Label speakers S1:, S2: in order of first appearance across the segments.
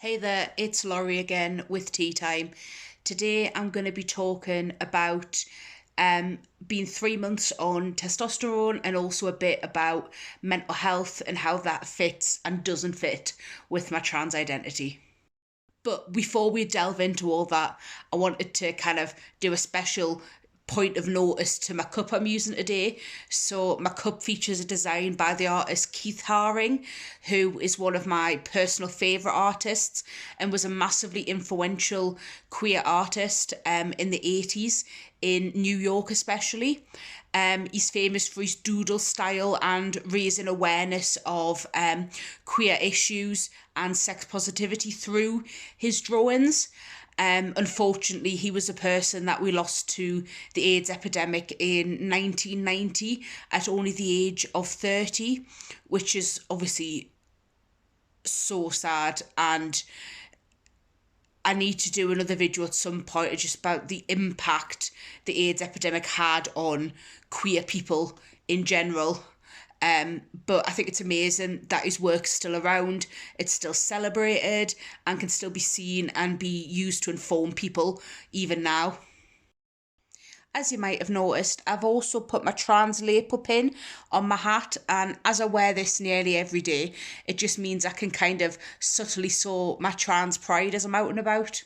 S1: Hey there, it's Laurie again with Tea Time. Today I'm going to be talking about being 3 months on testosterone and also a bit about mental health and how that fits and doesn't fit with my trans identity. But before we delve into all that, I wanted to kind of do a special point of notice to my cup I'm using today. So my cup features a design by the artist Keith Haring, who is one of my personal favourite artists and was a massively influential queer artist in the 80s in New York especially. He's famous for his doodle style and raising awareness of queer issues and sex positivity through his drawings. Unfortunately, he was a person that we lost to the AIDS epidemic in 1990 at only the age of 30, which is obviously so sad. And I need to do another video at some point just about the impact the AIDS epidemic had on queer people in general. But I think it's amazing that his work's still around, it's still celebrated, and can still be seen and be used to inform people even now. As you might have noticed, I've also put my trans label pin on my hat, and as I wear this nearly every day, it just means I can kind of subtly show my trans pride as I'm out and about.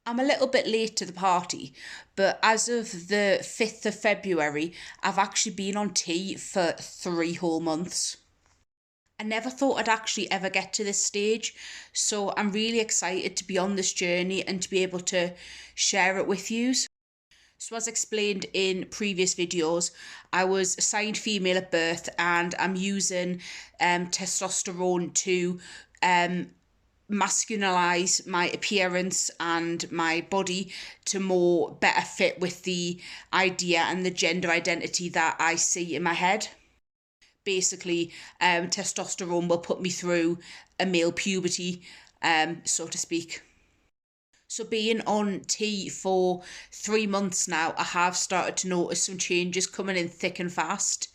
S1: I'm a little bit late to the party, but as of the 5th of February, I've actually been on tea for 3 whole months. I never thought I'd actually ever get to this stage, so I'm really excited to be on this journey and to be able to share it with you. So as explained in previous videos, I was assigned female at birth and I'm using testosterone to masculinize my appearance and my body to more better fit with the idea and the gender identity that I see in my head. Basically, testosterone will put me through a male puberty, so to speak. So being on tea for 3 months now, I have started to notice some changes coming in thick and fast.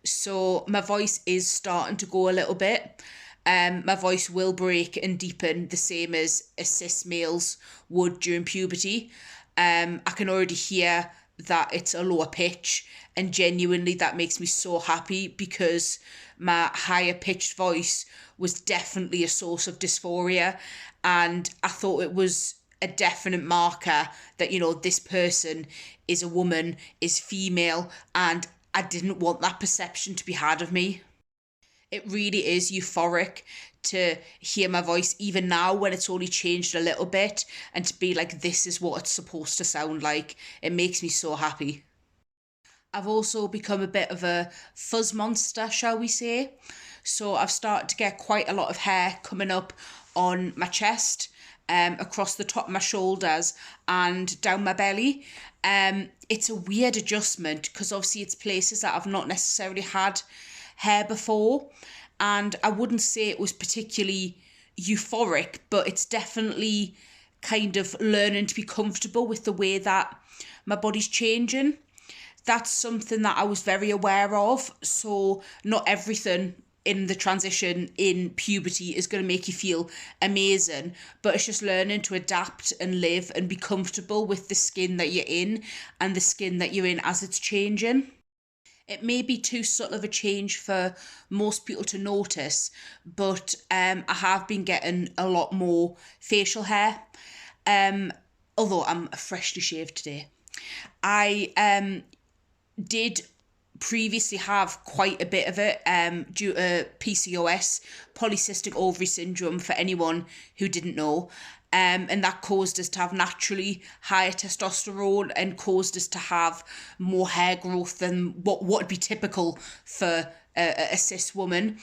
S1: So my voice is starting to go a little bit. My voice will break and deepen the same as a cis males would during puberty. I can already hear that it's a lower pitch, and genuinely that makes me so happy because my higher pitched voice was definitely a source of dysphoria, and I thought it was a definite marker that, this person is a woman, is female, and I didn't want that perception to be had of me. It really is euphoric to hear my voice even now when it's only changed a little bit, and to be like, this is what it's supposed to sound like. It makes me so happy. I've also become a bit of a fuzz monster, shall we say. So I've started to get quite a lot of hair coming up on my chest, across the top of my shoulders and down my belly. It's a weird adjustment because obviously it's places that I've not necessarily had hair before, and I wouldn't say it was particularly euphoric, but it's definitely kind of learning to be comfortable with the way that my body's changing. That's something that I was very aware of. So not everything in the transition in puberty is going to make you feel amazing, but it's just learning to adapt and live and be comfortable with the skin that you're in and the skin that you're in as it's changing. It may be too subtle of a change for most people to notice, but I have been getting a lot more facial hair, although I'm freshly shaved today. I did previously have quite a bit of it due to PCOS, polycystic ovary syndrome, for anyone who didn't know. And that caused us to have naturally higher testosterone and caused us to have more hair growth than what would be typical for a cis woman.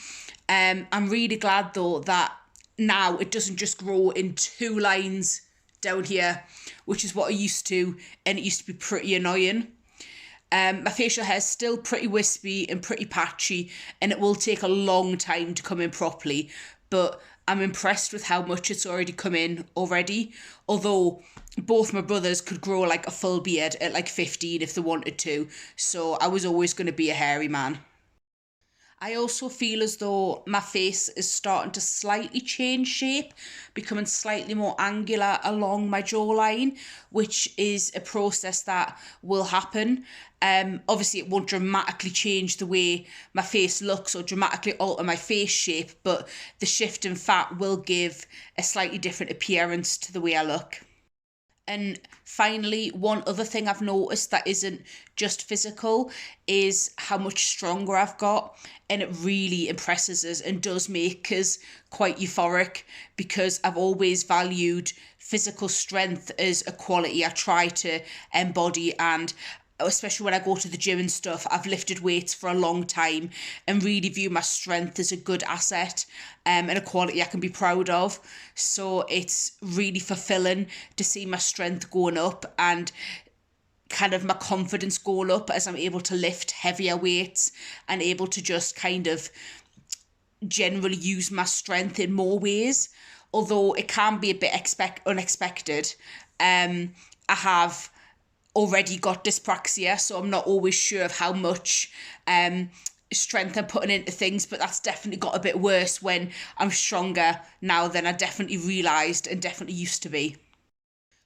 S1: I'm really glad though that now it doesn't just grow in two lines down here, which is what I used to, and it used to be pretty annoying. My facial hair is still pretty wispy and pretty patchy, and it will take a long time to come in properly, but I'm impressed with how much it's already come in already, although both my brothers could grow like a full beard at like 15 if they wanted to, so I was always going to be a hairy man. I also feel as though my face is starting to slightly change shape, becoming slightly more angular along my jawline, which is a process that will happen. Obviously, it won't dramatically change the way my face looks or dramatically alter my face shape, but the shift in fat will give a slightly different appearance to the way I look. And finally, one other thing I've noticed that isn't just physical is how much stronger I've got. And it really impresses us and does make us quite euphoric, because I've always valued physical strength as a quality I try to embody. And especially when I go to the gym and stuff, I've lifted weights for a long time and really view my strength as a good asset, and a quality I can be proud of. So it's really fulfilling to see my strength going up and kind of my confidence going up as I'm able to lift heavier weights and able to just kind of generally use my strength in more ways. Although it can be a bit unexpected. I have already got dyspraxia, so I'm not always sure of how much strength I'm putting into things, but that's definitely got a bit worse when I'm stronger now than I definitely realised and definitely used to be.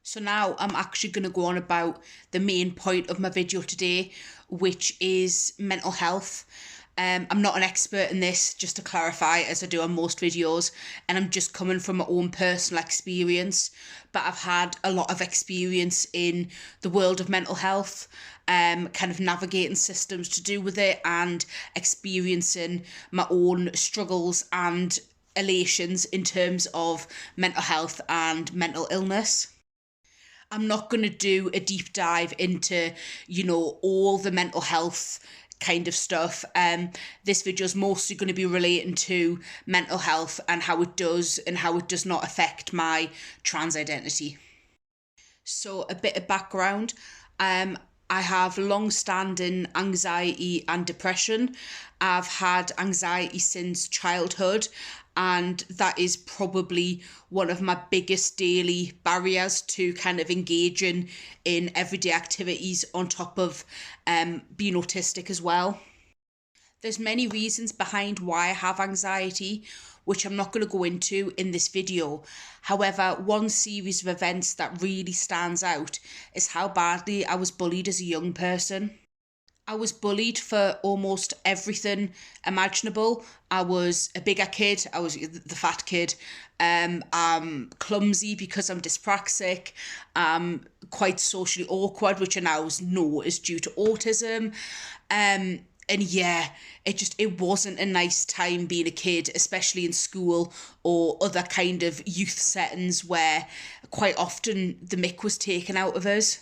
S1: So now I'm actually going to go on about the main point of my video today, which is mental health. I'm not an expert in this, just to clarify, as I do on most videos, and I'm just coming from my own personal experience, but I've had a lot of experience in the world of mental health, kind of navigating systems to do with it and experiencing my own struggles and elations in terms of mental health and mental illness. I'm not going to do a deep dive into, all the mental health kind of stuff. This video is mostly going to be relating to mental health and how it does and how it does not affect my trans identity. So a bit of background. I have long-standing anxiety and depression. I've had anxiety since childhood, and that is probably one of my biggest daily barriers to kind of engaging in everyday activities, on top of being autistic as well. There's many reasons behind why I have anxiety, which I'm not going to go into in this video. However, one series of events that really stands out is how badly I was bullied as a young person. I was bullied for almost everything imaginable. I was a bigger kid. I was the fat kid. I'm clumsy because I'm dyspraxic. Quite socially awkward, which I now know is due to autism. And yeah, it wasn't a nice time being a kid, especially in school or other kind of youth settings where quite often the mick was taken out of us.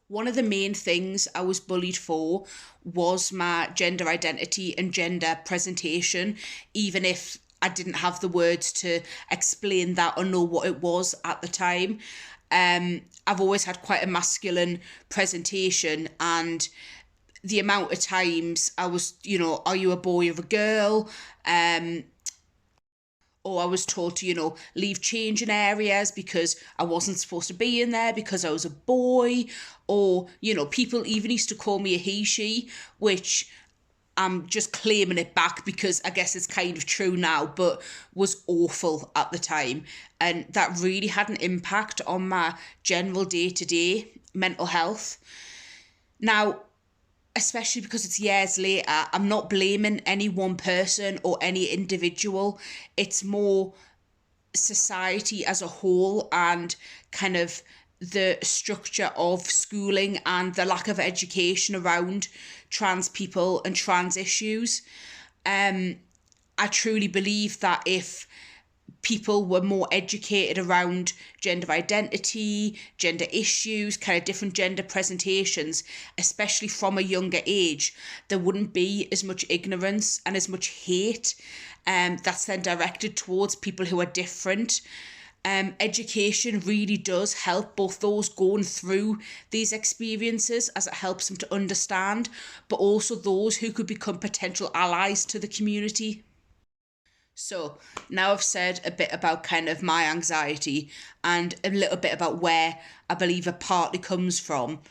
S1: One of the main things I was bullied for was my gender identity and gender presentation, even if I didn't have the words to explain that or know what it was at the time. I've always had quite a masculine presentation, and the amount of times I was, are you a boy or a girl? Or I was told to, leave change in areas because I wasn't supposed to be in there because I was a boy. Or, people even used to call me a he, she, which I'm just claiming it back because I guess it's kind of true now, but was awful at the time. And that really had an impact on my general day-to-day mental health. Now, especially because it's years later, I'm not blaming any one person or any individual. It's more society as a whole and kind of the structure of schooling and the lack of education around trans people and trans issues. I truly believe that if people were more educated around gender identity, gender issues, kind of different gender presentations, especially from a younger age, there wouldn't be as much ignorance and as much hate that's then directed towards people who are different. Education really does help both those going through these experiences, as it helps them to understand, but also those who could become potential allies to the community. So now I've said a bit about kind of my anxiety and a little bit about where I believe it partly comes from.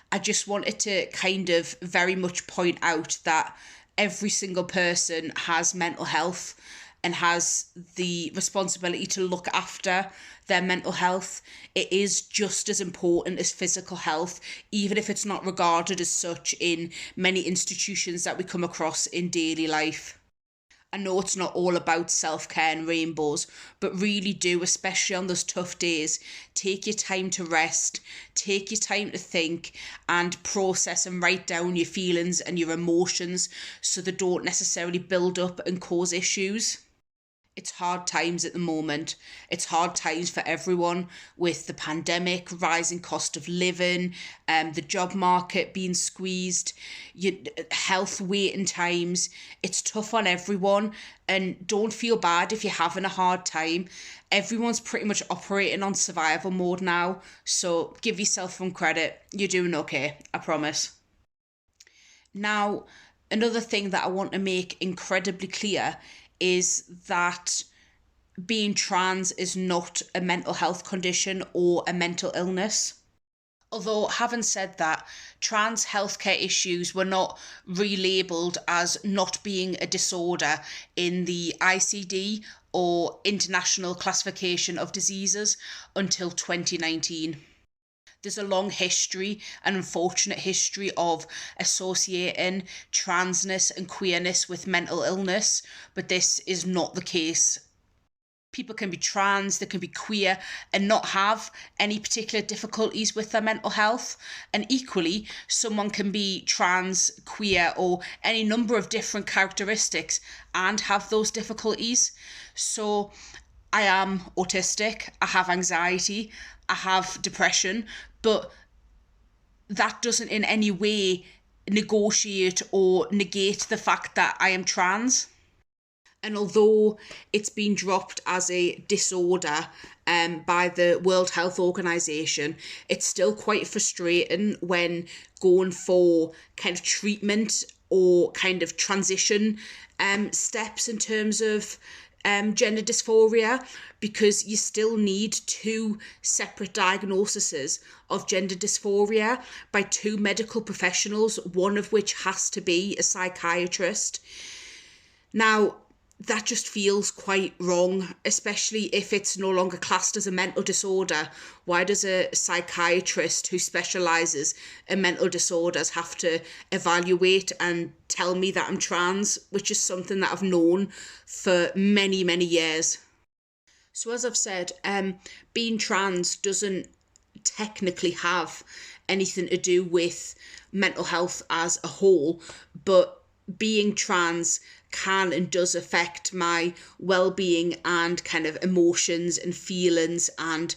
S1: I just wanted to kind of very much point out that every single person has mental health and has the responsibility to look after their mental health. It is just as important as physical health, even if it's not regarded as such in many institutions that we come across in daily life. I know it's not all about self-care and rainbows, but really do, especially on those tough days, take your time to rest, take your time to think and process and write down your feelings and your emotions so they don't necessarily build up and cause issues. It's hard times at the moment. It's hard times for everyone with the pandemic, rising cost of living, the job market being squeezed, your health waiting times. It's tough on everyone, and don't feel bad if you're having a hard time. Everyone's pretty much operating on survival mode now, so give yourself some credit. You're doing okay, I promise. Now, another thing that I want to make incredibly clear is that being trans is not a mental health condition or a mental illness. Although, having said that, trans healthcare issues were not relabeled as not being a disorder in the ICD or International Classification of Diseases until 2019. There's a long history, an unfortunate history of associating transness and queerness with mental illness, but this is not the case. People can be trans, they can be queer and not have any particular difficulties with their mental health. And equally, someone can be trans, queer, or any number of different characteristics and have those difficulties. So I am autistic, I have anxiety, I have depression, but that doesn't in any way negotiate or negate the fact that I am trans. And although it's been dropped as a disorder by the World Health Organization, it's still quite frustrating when going for kind of treatment or kind of transition steps in terms of gender dysphoria, because you still need two separate diagnoses of gender dysphoria by two medical professionals, one of which has to be a psychiatrist. Now, that just feels quite wrong, especially if it's no longer classed as a mental disorder. Why does a psychiatrist who specialises in mental disorders have to evaluate and tell me that I'm trans, which is something that I've known for many, many years? So as I've said, being trans doesn't technically have anything to do with mental health as a whole, but being trans can and does affect my well-being and kind of emotions and feelings and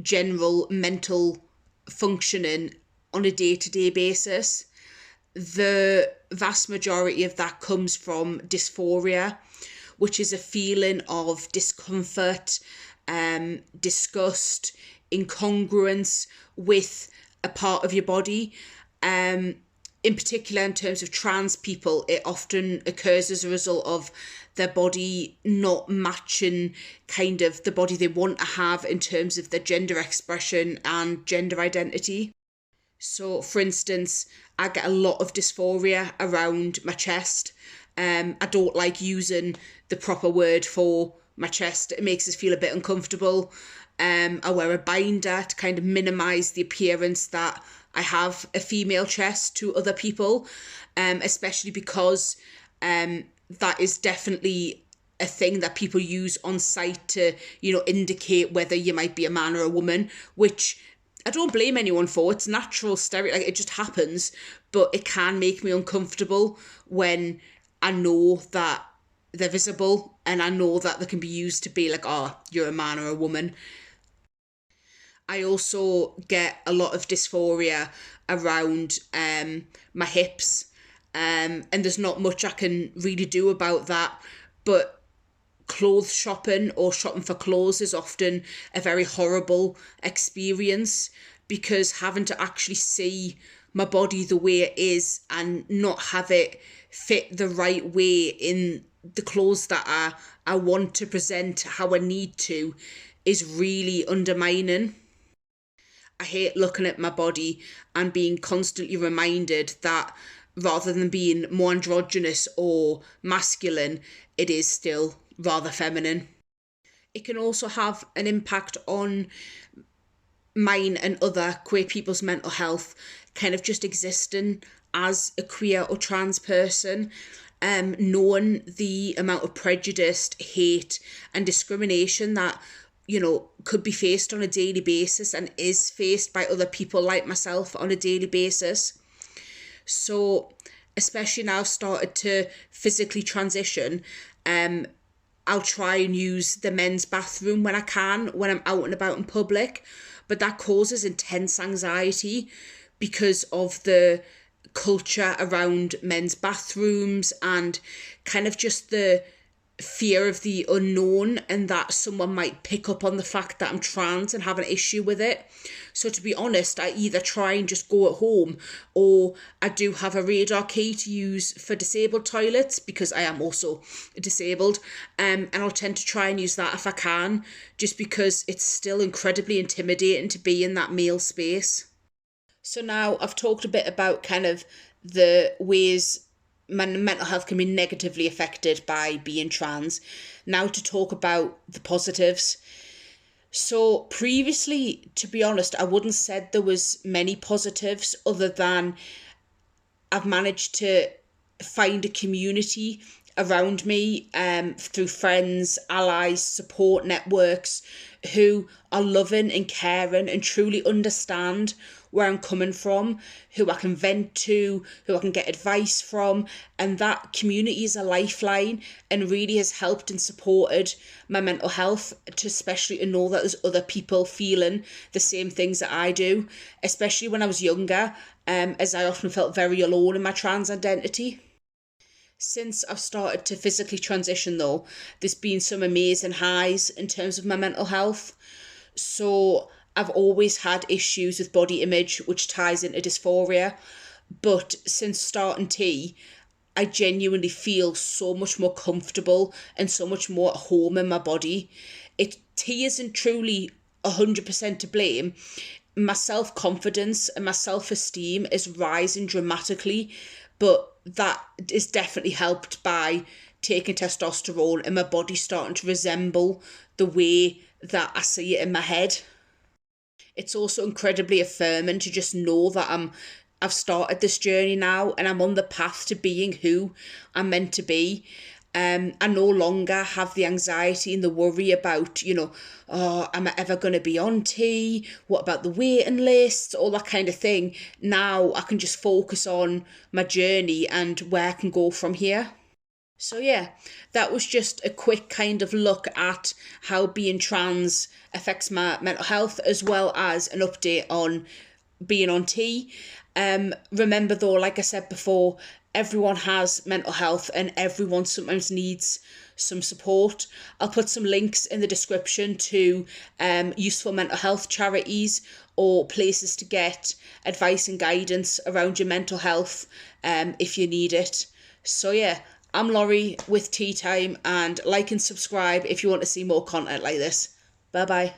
S1: general mental functioning on a day-to-day basis. The vast majority of that comes from dysphoria, which is a feeling of discomfort, disgust, incongruence with a part of your body. In particular, in terms of trans people, it often occurs as a result of their body not matching kind of the body they want to have in terms of their gender expression and gender identity. So, for instance, I get a lot of dysphoria around my chest. I don't like using the proper word for my chest. It makes us feel a bit uncomfortable. I wear a binder to kind of minimise the appearance that I have a female chest to other people, especially because that is definitely a thing that people use on site to, indicate whether you might be a man or a woman, which I don't blame anyone for. It's natural stereotype, it just happens, but it can make me uncomfortable when I know that they're visible and I know that they can be used to be like, oh, you're a man or a woman. I also get a lot of dysphoria around my hips, and there's not much I can really do about that, but clothes shopping or shopping for clothes is often a very horrible experience, because having to actually see my body the way it is and not have it fit the right way in the clothes that I want to present how I need to is really undermining. I hate looking at my body and being constantly reminded that rather than being more androgynous or masculine, it is still rather feminine. It can also have an impact on mine and other queer people's mental health, kind of just existing as a queer or trans person, knowing the amount of prejudice, hate, and discrimination that, you know, could be faced on a daily basis and is faced by other people like myself on a daily basis. So, especially now I've started to physically transition, I'll try and use the men's bathroom when I can, when I'm out and about in public, but that causes intense anxiety because of the culture around men's bathrooms and kind of just the fear of the unknown and that someone might pick up on the fact that I'm trans and have an issue with it. So to be honest, I either try and just go at home, or I do have a radar key to use for disabled toilets because I am also disabled, and I'll tend to try and use that if I can, just because it's still incredibly intimidating to be in that male space. So now I've talked a bit about kind of the ways my mental health can be negatively affected by being trans. Now to talk about the positives. So previously, to be honest, I wouldn't said there was many positives other than I've managed to find a community around me, through friends, allies, support networks who are loving and caring and truly understand where I'm coming from, who I can vent to, who I can get advice from. And that community is a lifeline and really has helped and supported my mental health, to especially to know that there's other people feeling the same things that I do, especially when I was younger, as I often felt very alone in my trans identity. Since I've started to physically transition though, there's been some amazing highs in terms of my mental health. So I've always had issues with body image, which ties into dysphoria. But since starting T, I genuinely feel so much more comfortable and so much more at home in my body. T isn't truly 100% to blame. My self-confidence and my self-esteem is rising dramatically, but that is definitely helped by taking testosterone and my body starting to resemble the way that I see it in my head. It's also incredibly affirming to just know that I've started this journey now and I'm on the path to being who I'm meant to be. I no longer have the anxiety and the worry about, oh, am I ever going to be on T? What about the waiting lists? All that kind of thing. Now I can just focus on my journey and where I can go from here. So yeah, that was just a quick kind of look at how being trans affects my mental health, as well as an update on being on T. Remember though, like I said before, everyone has mental health and everyone sometimes needs some support. I'll put some links in the description to useful mental health charities or places to get advice and guidance around your mental health if you need it. So yeah, I'm Laurie with Tea Time, and like and subscribe if you want to see more content like this. Bye bye.